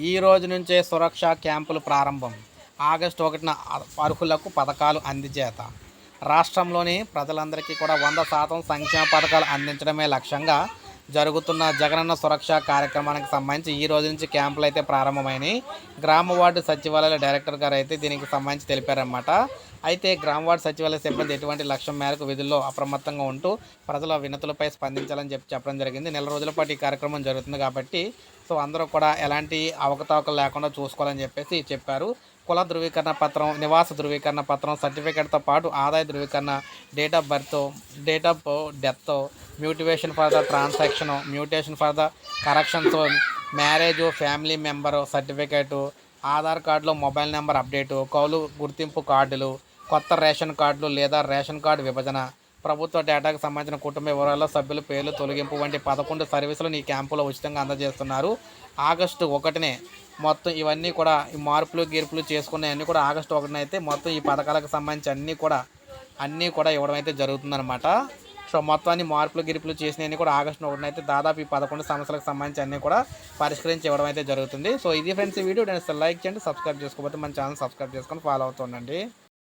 ఈ రోజు నుంచే సురక్ష క్యాంపులు ప్రారంభం. ఆగస్టు 1న అర్హులకు పథకాలు అందజేత. రాష్ట్రంలోని ప్రజలందరికీ కూడా 100% సంక్షేమ పథకాలు అందించడమే లక్ష్యంగా జరుగుతున్న జగనన్న సురక్ష కార్యక్రమానికి సంబంధించి ఈ రోజు నుంచి క్యాంపులు అయితే ప్రారంభమైనాయి. గ్రామ వార్డు సచివాలయ డైరెక్టర్ గారు అయితే దీనికి సంబంధించి తెలిపారన్నమాట. అయితే గ్రామ వార్డు సచివాలయ సిబ్బంది ఎటువంటి లక్ష్యం మేరకు విధుల్లో అప్రమత్తంగా ఉంటూ ప్రజల వినతులపై స్పందించాలని చెప్పడం జరిగింది. నెల రోజుల పాటు ఈ కార్యక్రమం జరుగుతుంది కాబట్టి సో అందరూ కూడా ఎలాంటి అవకతవకలు లేకుండా చూసుకోవాలని చెప్పేసి చెప్పారు. కుల ధృవీకరణ పత్రం, నివాస ధృవీకరణ పత్రం, సర్టిఫికేట్తో పాటు ఆదాయ ధృవీకరణ, date of birth, date of death, mutation for the transaction, mutation for the corrections, marriage, family member certificate, Aadhaar కార్డులో మొబైల్ నెంబర్ అప్డేటు, కౌలు గుర్తింపు కార్డులు, కొత్త రేషన్ కార్డులు లేదా రేషన్ కార్డు విభజన, ప్రభుత్వ డేటాకు సంబంధించిన కుటుంబ వివరాల్లో సభ్యుల పేర్లు తొలగింపు వంటి 11 సర్వీసులు ఈ క్యాంపులో ఉచితంగా అందజేస్తున్నారు. ఆగస్టు 1నే మొత్తం ఇవన్నీ కూడా ఈ మార్పులు గీర్పులు చేసుకున్నవన్నీ కూడా ఆగస్టు 1న అయితే మొత్తం ఈ పథకాలకు సంబంధించి అన్నీ కూడా ఇవ్వడం అయితే జరుగుతుందన్నమాట. సో మొత్తాన్ని మార్పులు గిరిపులు చేసినవన్నీ కూడా ఆగస్టు 1న అయితే దాదాపు ఈ 11 సమస్యలకు సంబంధించి అన్నీ కూడా పరిష్కరించి ఇవ్వడం అయితే జరుగుతుంది. సో ఇది ఫ్రెండ్స్ ఈ వీడియో నేను లైక్ చేయండి, సబ్స్క్రైబ్ చేసుకోకపోతే మన ఛానల్ సబ్స్క్రైబ్ చేసుకొని ఫాలో అవుతుండండి.